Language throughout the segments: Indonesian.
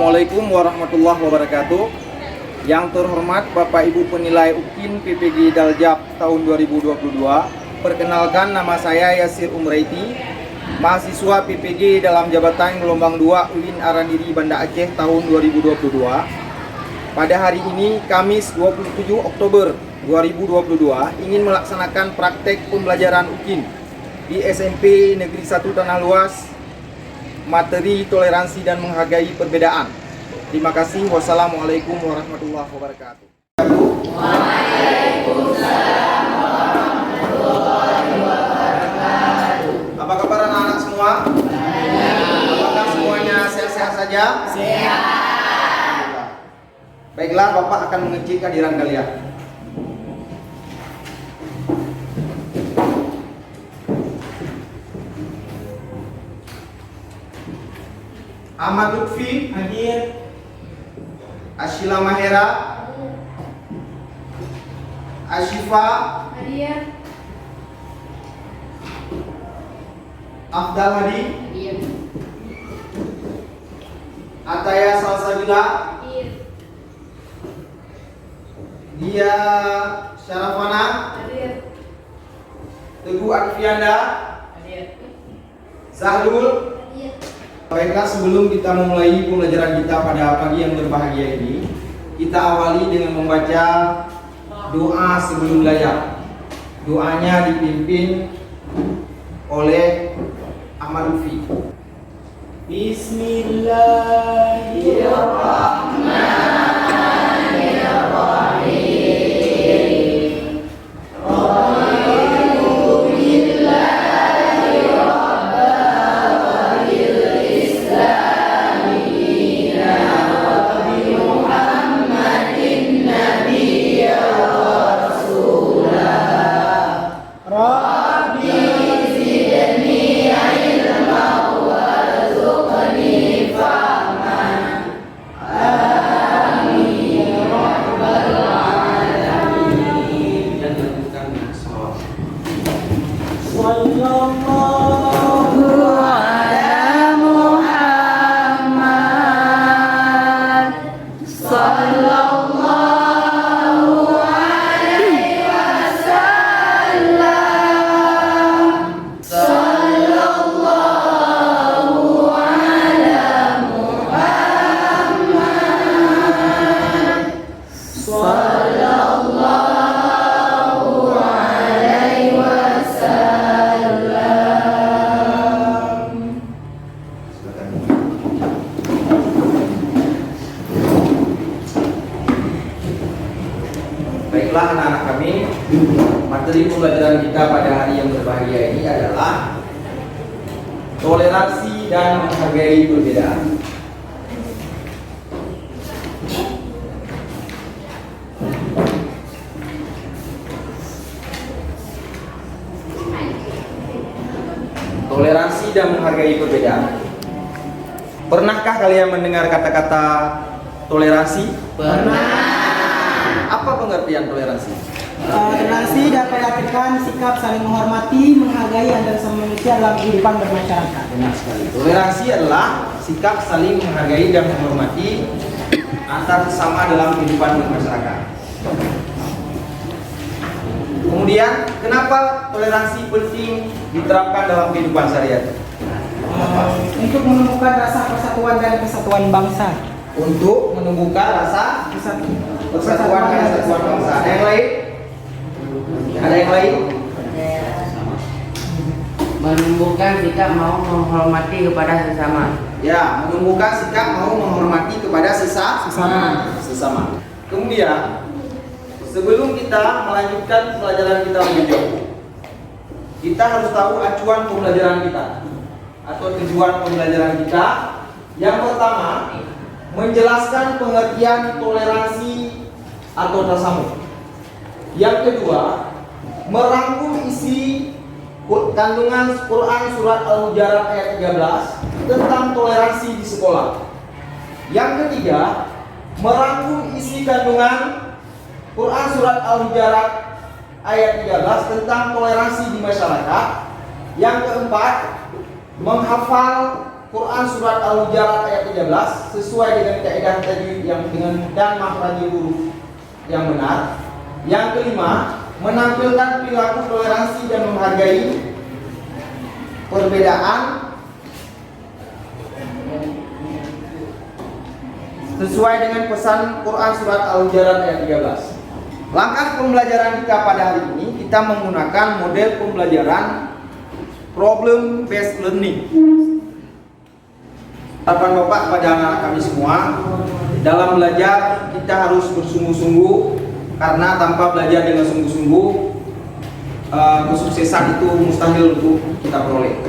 Assalamualaikum warahmatullahi wabarakatuh. Yang terhormat Bapak Ibu penilai UKIN PPG Daljab tahun 2022. Perkenalkan, nama saya Yasir Umraiti, mahasiswa PPG dalam jabatan gelombang 2 UIN Arandiri Banda Aceh tahun 2022. Pada hari ini, Kamis 27 Oktober 2022, ingin melaksanakan praktek pembelajaran UKIN di SMP Negeri 1 Tanah Luas, materi toleransi dan menghargai perbedaan. Terima kasih. Wassalamualaikum warahmatullahi wabarakatuh. Waalaikumsalam warahmatullahi wabarakatuh. Apa kabar anak-anak semua? Apakah semuanya sehat-sehat saja? Sehat. Baiklah, Bapak akan mengecek kehadiran kalian. Ahmad Lutfi hadir. Ashila Mahera, Ashifa Hadir. Afdal Hadi, Hadir. Ataya Salsabila, Hadir. Dia Syarafana, Hadir. Teguh Akfianda, Hadir. Zahrul. Hadir. Baiklah, sebelum kita memulai pembelajaran kita pada pagi yang berbahagia ini, kita awali dengan membaca doa sebelum belajar. Doanya dipimpin oleh Ahmad Lutfi. Bismillahirrahmanirrahim. Baiklah anak-anak kami, materi pembelajaran kita pada hari yang berbahagia ini adalah toleransi dan menghargai perbedaan. Toleransi dan menghargai perbedaan. Pernahkah kalian mendengar kata-kata toleransi? Pernah. Apa pengertian toleransi? Toleransi dapat diartikan sikap saling menghormati, menghargai antara sesama manusia dalam kehidupan bermasyarakat. Benar sekali. Toleransi adalah sikap saling menghargai dan menghormati antar sesama dalam kehidupan bermasyarakat. Kemudian, kenapa toleransi penting diterapkan dalam kehidupan sehari-hari? Untuk menemukan rasa persatuan dan kesatuan bangsa. Untuk menumbuhkan rasa persatuan dan kesatuan bangsa. Ada yang lain? Ada yang lain? Menumbuhkan sikap mau menghormati kepada sesama. Ya, menumbuhkan sikap mau menghormati kepada sesama. Kemudian, sebelum kita melanjutkan pelajaran kita lebih jauh, kita harus tahu acuan pembelajaran kita atau tujuan pembelajaran kita. Yang pertama, menjelaskan pengertian toleransi atau tasamuh. Yang kedua, merangkum isi kandungan Quran surat Al-Hujurat ayat 13 tentang toleransi di sekolah. Yang ketiga, merangkum isi kandungan Quran surat Al-Hujurat ayat 13 tentang toleransi di masyarakat. Yang keempat, menghafal Quran surat Al-Hujurat ayat 13 sesuai dengan kaidah tajwid yang dan makhraj huruf yang benar. Yang kelima, menampilkan perilaku toleransi dan menghargai perbedaan sesuai dengan pesan Quran surat Al-Hujurat ayat 13. Langkah pembelajaran kita pada hari ini, kita menggunakan model pembelajaran problem based learning. Harapan Bapak pada anak-anak kami semua, dalam belajar kita harus bersungguh-sungguh, karena tanpa belajar dengan sungguh-sungguh kesuksesan itu mustahil untuk kita peroleh.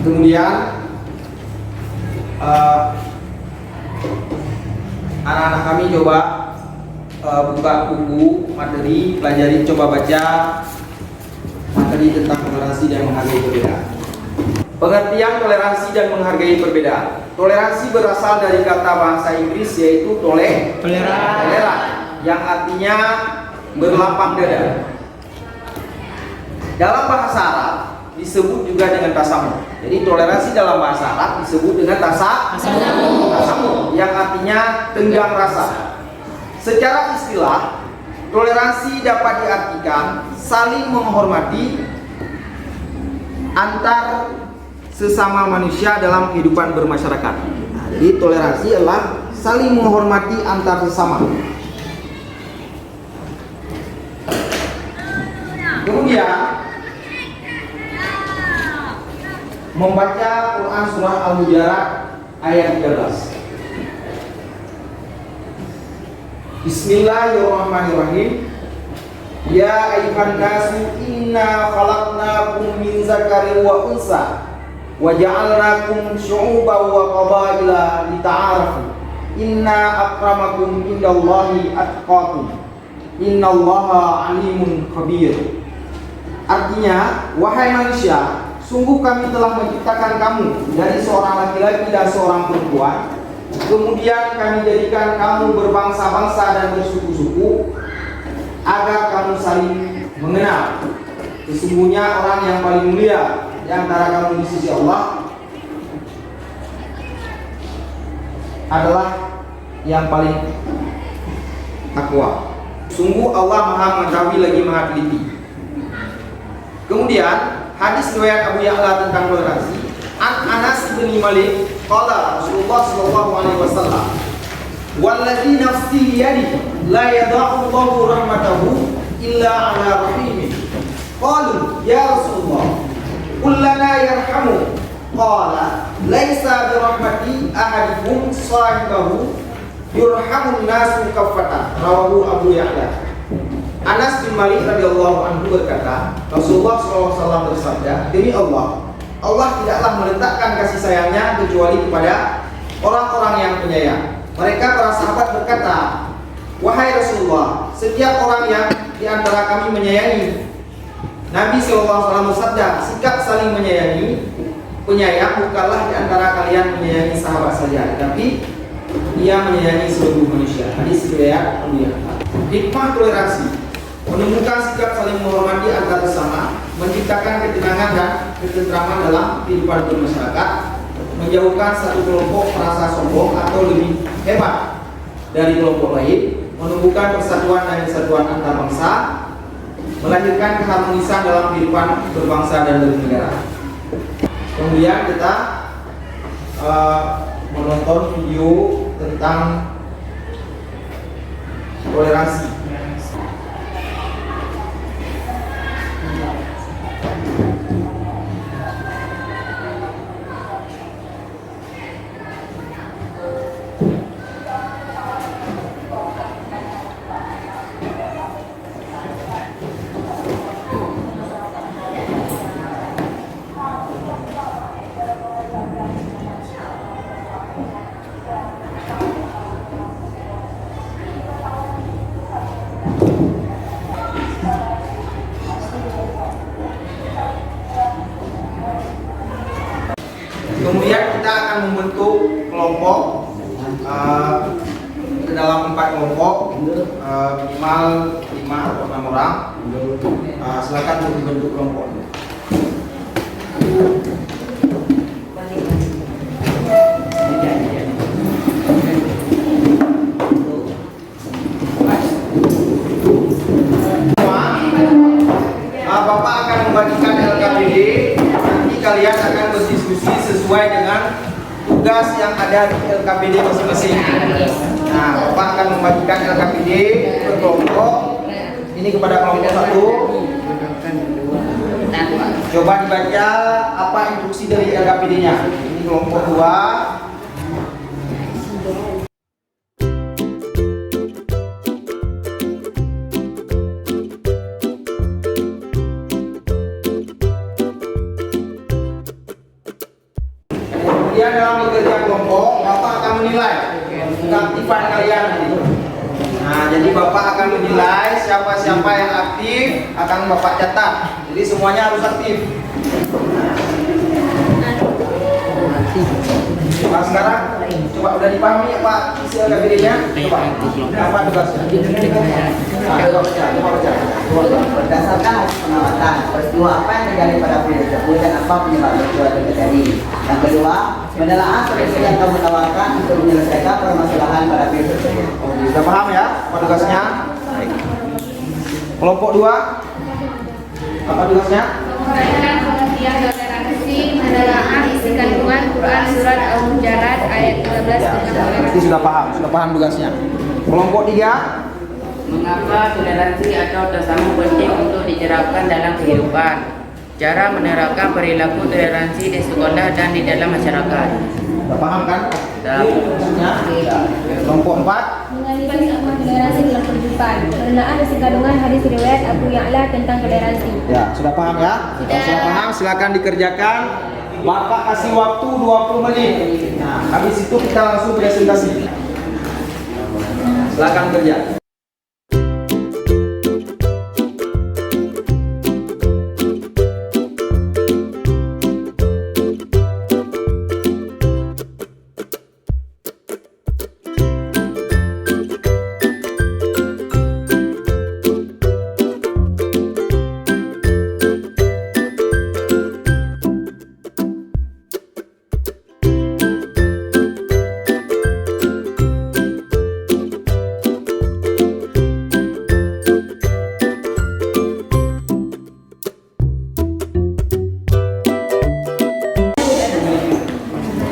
Kemudian anak-anak kami coba buka buku materi, pelajari, coba baca materi tentang toleransi dan menghargai perbedaan. Pengertian toleransi dan menghargai perbedaan. Toleransi berasal dari kata bahasa Inggris yaitu toleran, yang artinya berlapang dada. Dalam bahasa Arab disebut juga dengan tasamuh. Jadi toleransi dalam bahasa Arab disebut dengan tasamuh, yang artinya tenggang rasa. Secara istilah, toleransi dapat diartikan saling menghormati antar sesama manusia dalam kehidupan bermasyarakat. Nah, jadi toleransi adalah saling menghormati antar sesama. Kemudian membaca Quran surah Al-Hujurat ayat 13. Bismillahirrahmanirrahim. Ya ayyuhan nasu inna khalaqnakum min zakarin wa unsa wa ja'alnakum syu'uban wa qabaila lita'arafu. Inna akramakum indallahi atqakum. Innallaha alimun khabir. Artinya, wahai manusia, sungguh kami telah menciptakan kamu dari seorang laki-laki dan seorang perempuan. Kemudian kami jadikan kamu berbangsa-bangsa dan bersuku-suku agar kamu saling mengenal. Sesungguhnya orang yang paling mulia di antara kamu di sisi Allah adalah yang paling takwa. Sungguh Allah Maha mengetahui lagi Maha teliti. Kemudian hadis riwayat Abu Ya'la tentang toleransi. An Anas bin Malik qala Rasulullah sallallahu alaihi wasallam, "Wallazi nafsi biyadihi la yada'u Allahu rahmatahu illa ala rahimin." Qalu ya Rasulullah, qul lana yarhamu. Qala laisa bi rahmati ahadikum sahibahu yurhamun nasu kaffatan. Rawahu Abu Ya'la. Anas bin Malik radhiyallahu anhu berkata, Rasulullah SAW bersabda, demi Allah, Allah tidaklah meletakkan kasih sayangnya kecuali kepada orang-orang yang penyayang. Mereka para sahabat berkata, wahai Rasulullah, setiap orang yang di antara kami menyayangi. Nabi SAW bersabda, sikap saling menyayangi, penyayang bukanlah di antara kalian menyayangi sahabat saja, tapi ia menyayangi seluruh manusia. Hadis riwayat Abu Ya'la. Hikmah toleransi menemukan sikap saling menghormati antar sesama, menciptakan ketenangan dan ketentraman dalam kehidupan bermasyarakat, menjauhkan satu kelompok merasa sombong atau lebih hebat dari kelompok lain, menumbuhkan persatuan dan kesatuan antar bangsa, melahirkan keharmonisan dalam kehidupan berbangsa dan bernegara. Kemudian kita menonton video tentang toleransi. Kemudian kita akan membentuk kelompok ke dalam 4 kelompok, minimal 5 atau 6 orang. Silakan untuk dibentuk kelompok. membagikan LKPD, nanti kalian akan berdiskusi sesuai dengan tugas yang ada di LKPD masing-masing. Nah, Bapak akan membagikan LKPD per kelompok. Ini kepada kelompok 1. Coba dibaca apa instruksi dari LKPD-nya. Ini kelompok 2. Kemudian dalam bekerja kelompok, Bapak akan menilai keaktifan kalian nanti. Nah, jadi Bapak akan menilai siapa-siapa yang aktif akan Bapak catat. Jadi semuanya harus aktif. Nah, sekarang coba udah dipahami ya Pak isi LKPD-nya? Coba apa tugasnya? Coba baca. Berdasarkan hasil pengamatan, peristiwa apa yang terjadi pada video tersebut dan apa penyebab peristiwa itu terjadi. Yang kedua, menelaah solusi yang kamu tawarkan untuk menyelesaikan permasalahan pada video tersebut. Sudah paham ya apa tugasnya? Kelompok 2 apa tugasnya? Menguraikan pengertian toleransi, menelaah isi kandungan Quran Surat Al-Hujurat ayat 13 tentang Nanti toleransi. sudah paham tugasnya. Kelompok 3 Mengapa toleransi atau tasamuh penting untuk diterapkan dalam kehidupan? Cara menerapkan perilaku toleransi di sekolah dan di dalam masyarakat. sudah paham kan? Sudah. Tugasnya? Kelompok 4 Mengalihkan sama toleransi dalam kehidupan. Penelaah isi kandungan hadis riwayat Abu Ya'la tentang toleransi. ya sudah paham ya? Kalau sudah paham silakan dikerjakan. Bapak kasih waktu 20 menit. Nah, habis itu kita langsung presentasi. Silakan kerja.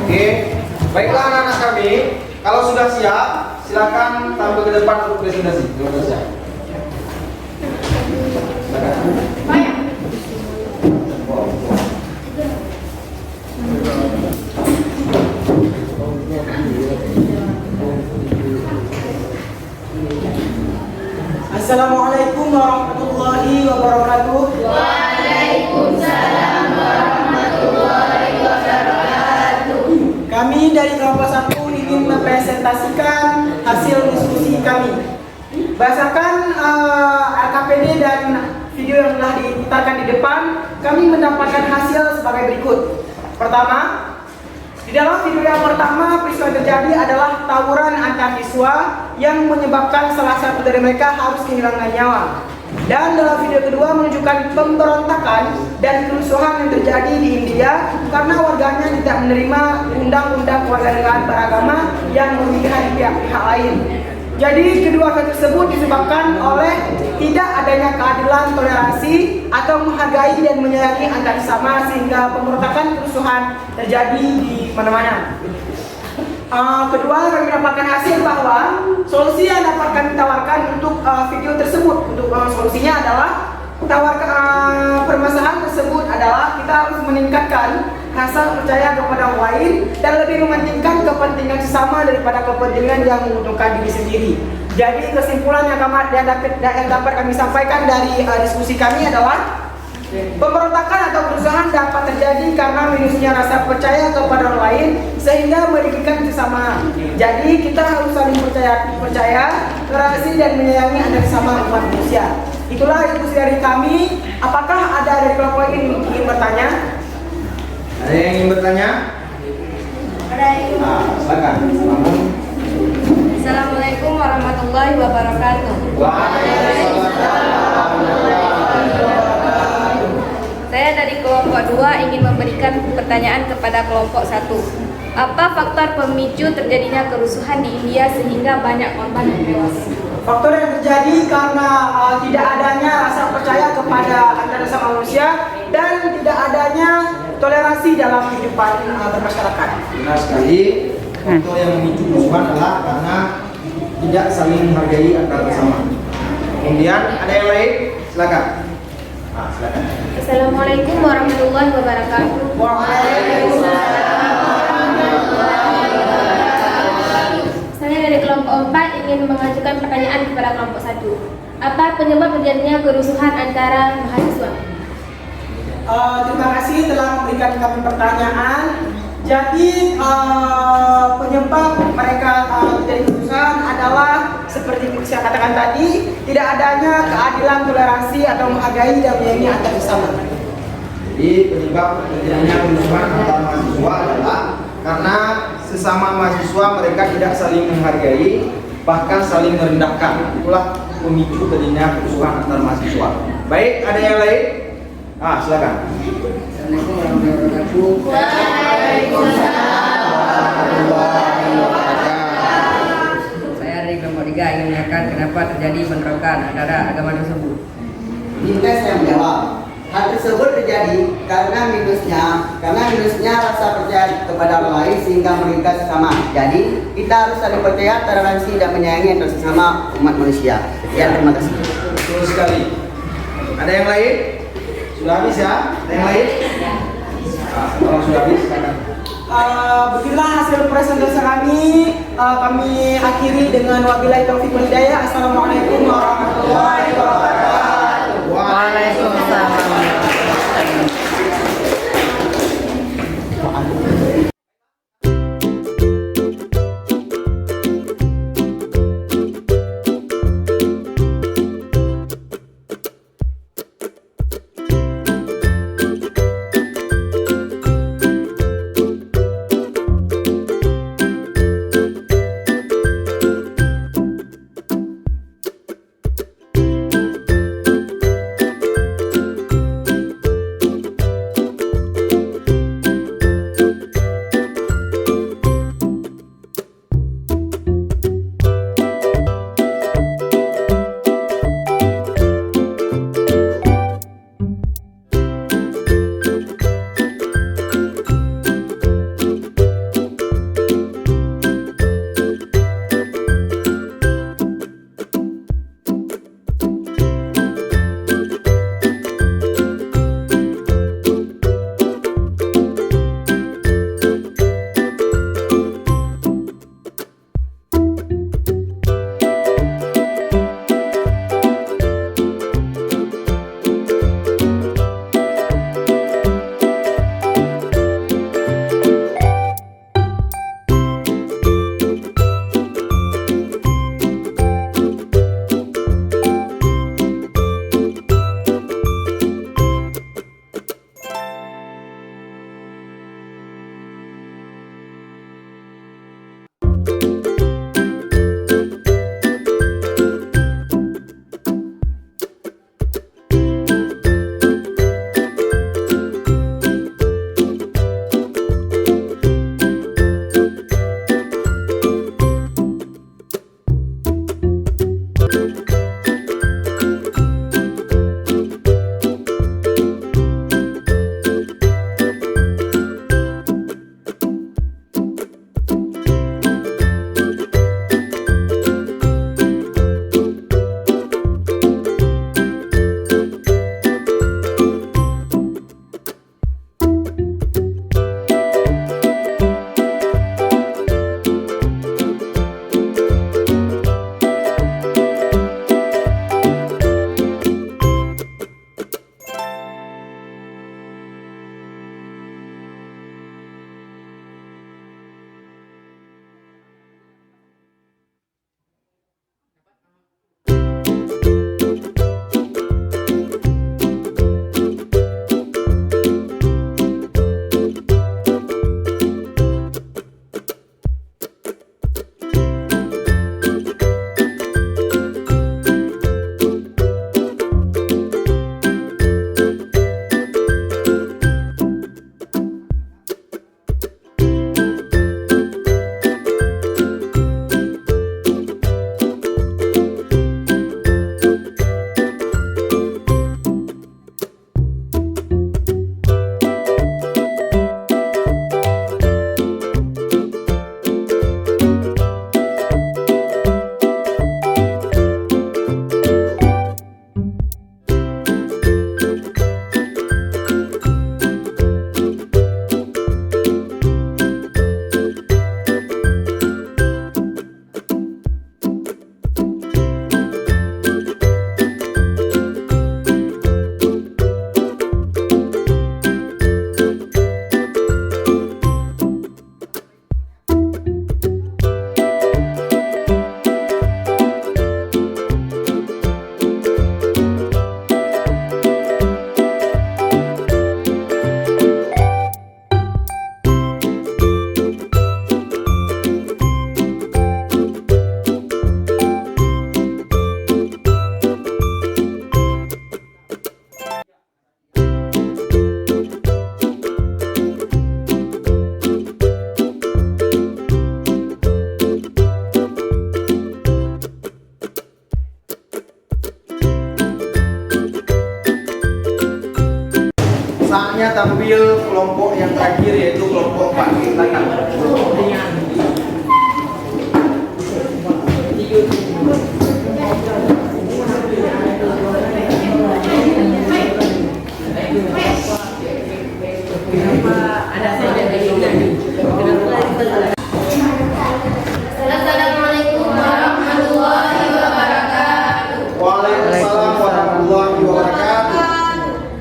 Oke, baiklah anak-anak kami. Kalau sudah siap, silakan tampil ke depan untuk presentasi. Sudah siap. Assalamualaikum warahmatullahi wabarakatuh. Waalaikumsalam warahmatullahi wabarakatuh. Kami dari kelompok 1 ingin mempresentasikan hasil diskusi kami. Berdasarkan LKPD dan video yang telah diputarkan di depan, kami mendapatkan hasil sebagai berikut. Pertama, di dalam video yang pertama, peristiwa yang terjadi adalah tawuran antar siswa yang menyebabkan salah satu dari mereka harus kehilangan nyawa. Dan dalam video kedua menunjukkan pemberontakan dan kerusuhan yang terjadi di India karena warganya tidak menerima undang-undang kewarganegaraan beragama yang memihak pihak-pihak lain. Jadi kedua hal tersebut disebabkan oleh tidak adanya keadilan, toleransi atau menghargai dan menyayangi antar sesama sehingga pemberontakan kerusuhan terjadi di mana-mana. Kedua, kami mendapatkan hasil bahwa solusi yang dapat kami tawarkan untuk video tersebut. Untuk solusinya adalah permasalahan tersebut adalah kita harus meningkatkan rasa percaya kepada orang lain dan lebih mementingkan kepentingan sesama daripada kepentingan yang menguntungkan diri sendiri. Jadi kesimpulan yang dapat kami sampaikan dari diskusi kami adalah pemberontakan atau kerusuhan dapat terjadi karena minusnya rasa percaya kepada orang lain sehingga merugikan sesama. Jadi kita harus saling percaya, toleransi dan menyayangi antar sesama umat manusia. Itulah diskusi dari kami. Apakah ada dari kelompok ini ingin bertanya? Ada yang ingin bertanya? Silakan. Assalamualaikum warahmatullahi wabarakatuh. Saya dari kelompok 2 ingin memberikan pertanyaan kepada kelompok 1. Apa faktor pemicu terjadinya kerusuhan di India sehingga banyak korban yang tewas? Faktor yang terjadi karena tidak adanya rasa percaya kepada antar sesama manusia dalam kehidupan bermasyarakat. Benar sekali. Faktor yang memicu kerusuhan adalah karena tidak saling menghargai antar sesama. Kemudian ada yang lain? Silakan. Silakan. Assalamualaikum warahmatullahi wabarakatuh. Saya dari kelompok 4 ingin mengajukan pertanyaan kepada kelompok 1. Apa penyebab terjadinya kerusuhan antara mahasiswa? Terima kasih telah memberikan kami pertanyaan. Jadi penyebab mereka terjadi kerusuhan adalah seperti yang saya katakan tadi, tidak adanya keadilan, toleransi atau menghargai dan menyayangi antar sesama. Jadi penyebab terjadinya kerusuhan antar mahasiswa adalah karena sesama mahasiswa mereka tidak saling menghargai, bahkan saling merendahkan. Itulah pemicu terjadinya kerusuhan antar mahasiswa. Baik, ada yang lain? Silakan. Assalamualaikum warahmatullahi wabarakatuh. Saya dari kelompok 3 ingin menanyakan kenapa terjadi bentrokan antara agama tersebut. Minta saya menjawab. Hal tersebut terjadi karena minusnya rasa percaya kepada orang lain sehingga mereka sesama. Jadi kita harus saling percaya, toleransi dan menyayangi antar sesama umat manusia. Sekian, terima kasih. Betul sekali. Ada yang lain? Sudah habis ya? Ada yang lain? Kalau sudah habis, silakan. Beginilah hasil presentasi kami. Kami akhiri dengan wabillahi taufiq wal hidayah. Assalamualaikum warahmatullahi wabarakatuh. Waalaikumsalam. kita ambil kelompok yang terakhir yaitu kelompok 4. Silakan. Assalamualaikum warahmatullahi wabarakatuh. Waalaikumsalam warahmatullahi wabarakatuh.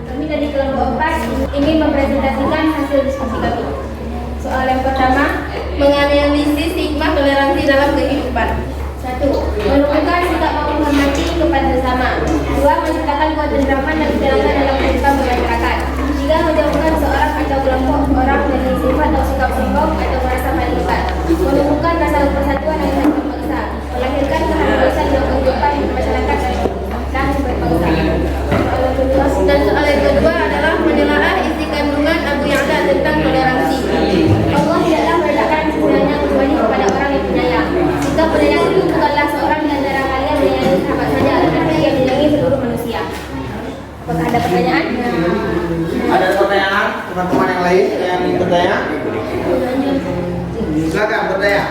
Kami dari kelompok 4 ingin mempresentasikan hasil diskusi kami. Soal yang pertama, Menganalisis hikmah toleransi dalam kehidupan. 1. Menunjukkan sikap mau menghormati kepada sesama. 2. Menciptakan ketentraman dan ketenangan dalam kehidupan bermasyarakat. 3. Menjauhkan seorang atau kelompok orang dari sifat atau sikap sombong atau merasa paling hebat. Menumbuhkan rasa persatuan dan rasa berbangsa. Melahirkan keharmonisan dalam kehidupan masyarakat dan berbangsa. Soal yang kedua, Dan soal yang kedua adalah menelaah isi kandungan Abu Ya'la tentang toleransi. Allah tidaklah meletakkan sebenarnya kecuali kepada orang yang penyayang. Sikap penyayang itu bukanlah seorang di antara kalian menyayangi sahabat saja, tetapi yang menyayangi seluruh manusia. Apakah ada pertanyaan? Ada pertanyaan teman-teman yang lain yang ingin bertanya? Silakan bertanya.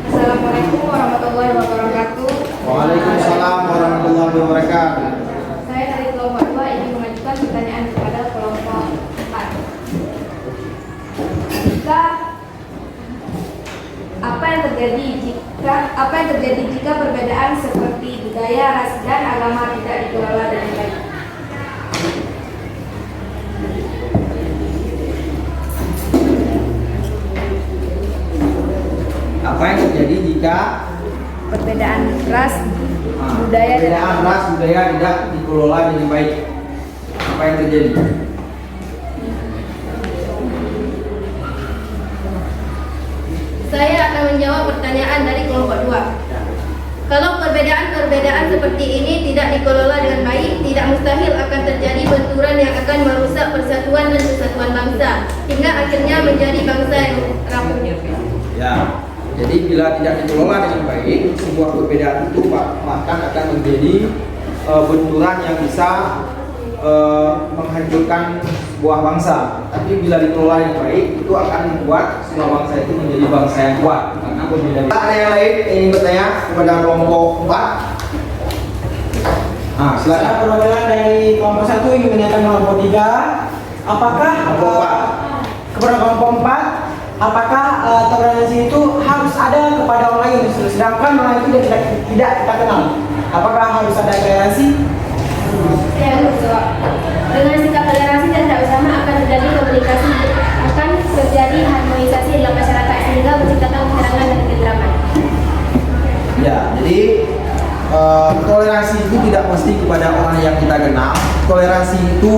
Assalamualaikum warahmatullahi wabarakatuh. Waalaikumsalam warahmatullahi wabarakatuh. Saya dari kelompok 2 ingin mengajukan pertanyaan kepada kelompok 4. Apa yang terjadi jika perbedaan seperti budaya, ras, dan agama tidak dikelola dengan baik? Apa yang terjadi jika Perbedaan ras, budaya, dan perbedaan ras budaya tidak dikelola dengan baik? Apa yang terjadi? Saya akan menjawab pertanyaan dari kelompok 2. Kalau perbedaan-perbedaan seperti ini tidak dikelola dengan baik, tidak mustahil akan terjadi benturan yang akan merusak persatuan dan kesatuan bangsa, hingga akhirnya menjadi bangsa yang rapuh. Ya. Jadi bila tidak dikelola dengan baik, sebuah perbedaan itu bahkan akan menjadi benturan yang bisa menghancurkan sebuah bangsa. Tapi bila dikelola dengan baik, itu akan membuat sebuah bangsa itu menjadi bangsa yang kuat. Karena berbeda. Ada yang lain yang ingin bertanya kepada kelompok 4? Nah, Saya silakan. perwakilan dari kelompok 1 ingin menanyakan kelompok 3. Apakah Kelompok 4. kepada kelompok 4, apakah toleransi itu harus ada kepada orang lain, sedangkan orang itu tidak kita kenal? Apakah harus ada toleransi? saya menjawab. Dengan sikap toleransi dan tak bersama akan terjadi komunikasi, akan terjadi harmonisasi dalam masyarakat sehingga menciptakan keterangan dan ketentraman. Ya, jadi toleransi itu tidak mesti kepada orang yang kita kenal. Toleransi itu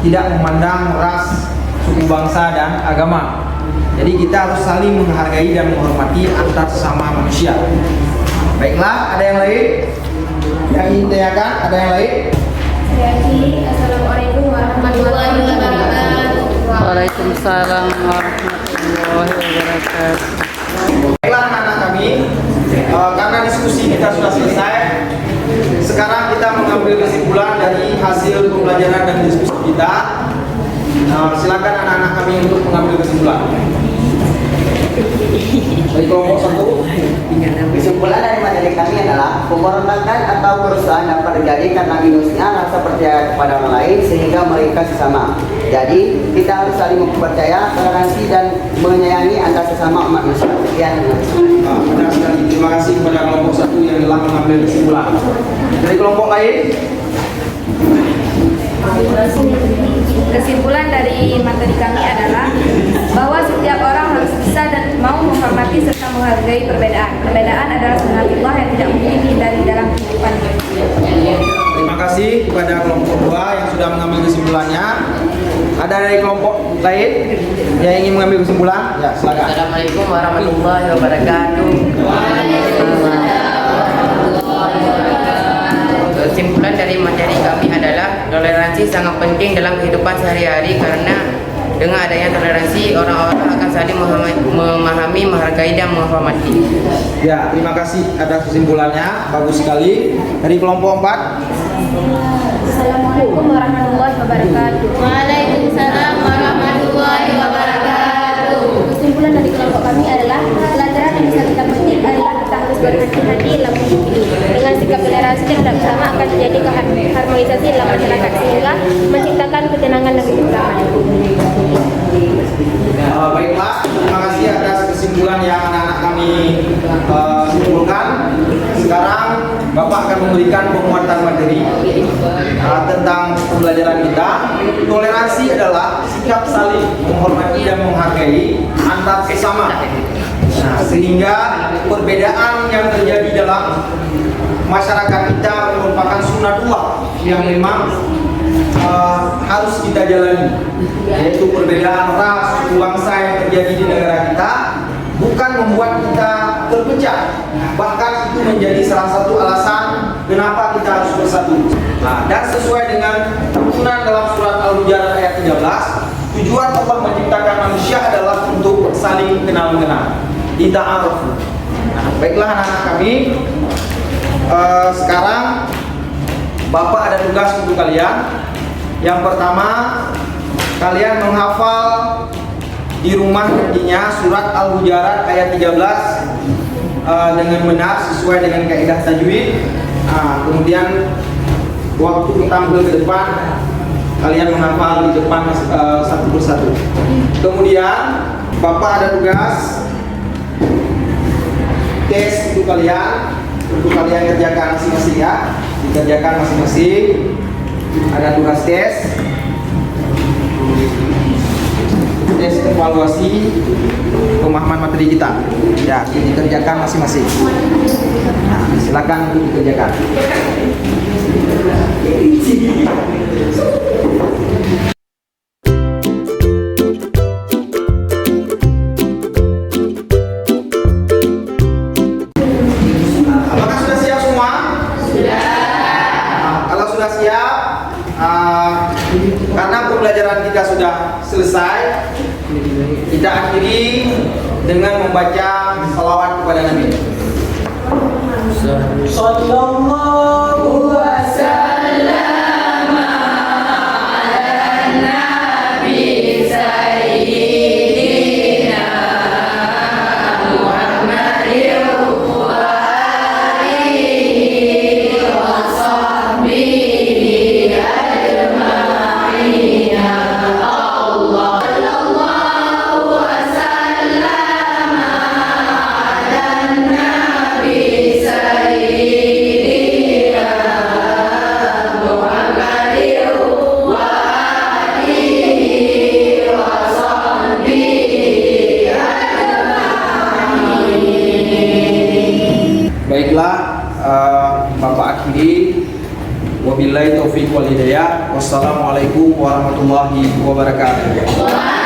tidak memandang ras, suku bangsa, dan agama. Jadi kita harus saling menghargai dan menghormati antar sesama manusia. Baiklah, ada yang lain yang ingin ditanyakan? Ada yang lain? Saya akhiri. Assalamualaikum warahmatullahi wabarakatuh. Waalaikumsalam warahmatullahi wabarakatuh. Baiklah anak-anak kami, karena diskusi kita sudah selesai, sekarang kita mengambil kesimpulan dari hasil pembelajaran dan diskusi kita. Silakan anak-anak kami untuk mengambil kesimpulan. Dari kelompok 1. Kesimpulan dari materi kami adalah pemberontakan atau kerusuhan dapat terjadi karena minusnya rasa percaya kepada orang lain sehingga mereka sesama. Jadi kita harus saling mempercaya, toleransi dan menyayangi antar sesama umat manusia. Sekian. Benar sekali. Terima kasih kepada kelompok 1 yang telah mengambil kesimpulan. Dari kelompok lain, Kesimpulan dari materi kami adalah bahwa setiap orang harus bisa dan mau menghormati serta menghargai perbedaan. Perbedaan adalah sunatullah yang tidak mungkin dihindari dalam kehidupan. terima kasih kepada kelompok 2 yang sudah mengambil kesimpulannya. Ada dari kelompok lain yang ingin mengambil kesimpulan? Ya, silakan. Assalamualaikum warahmatullahi wabarakatuh. Kesimpulan dari materi kami adalah toleransi sangat penting dalam kehidupan sehari-hari karena Dengan adanya toleransi, orang-orang akan saling memahami, menghargai, dan menghormati. Ya, terima kasih atas kesimpulannya, bagus sekali. Dari kelompok 4. Assalamualaikum warahmatullahi wabarakatuh. Waalaikumsalam warahmatullahi wabarakatuh. Kesimpulan dari kelompok kami adalah pelajaran yang bisa kita petik adalah kita harus berhati-hati dalam hidup ini. Dengan sikap toleransi dan tidak bersama akan terjadi harmonisasi dalam masyarakat sehingga menciptakan ketenangan dan ketentraman. Baiklah, terima kasih atas kesimpulan yang anak-anak kami simpulkan. Sekarang Bapak akan memberikan penguatan materi tentang pembelajaran kita. Toleransi adalah sikap saling menghormati dan menghargai antar sesama. Nah, sehingga perbedaan yang terjadi dalam masyarakat kita merupakan sunatullah yang memang harus kita jalani, yaitu perbedaan ras, suku bangsa yang terjadi di negara kita bukan membuat kita terpecah, bahkan itu menjadi salah satu alasan kenapa kita harus bersatu. Nah, dan sesuai dengan tuntunan dalam surat Al-Hujurat ayat 13, tujuan Allah menciptakan manusia adalah untuk saling kenal-mengenal, dita'aruf. Nah, baiklah anak-anak kami, sekarang Bapak ada tugas untuk kalian. Yang pertama, kalian menghafal di rumah nantinya surat Al-Hujurat ayat 13 dengan benar sesuai dengan kaidah tajwid. Kemudian waktu tampil ke depan, kalian menghafal di depan satu persatu. Kemudian Bapak ada tugas tes untuk kalian kerjakan masing-masing ya, dikerjakan masing-masing. Ada tugas tes evaluasi pemahaman materi kita ya, dikerjakan masing-masing. Nah, silakan untuk dikerjakan. Apakah sudah siap semua? Sudah. Kalau sudah siap, karena pembelajaran kita sudah selesai, kita akhiri dengan membaca salawat kepada Nabi. Sallallahu wasallam ala Nabi Sayyidina Muhammadin wa alihi wa sahbihi ajma'in. Allah sallallahu wasallam ala Nabi Sayyidina Muhammadin wa alihi wa sahbihi ajma'in. Baiklah, Bapak akhiri. Wabillahi taufiq wal hidayah. Wassalamualaikum warahmatullahi wabarakatuh.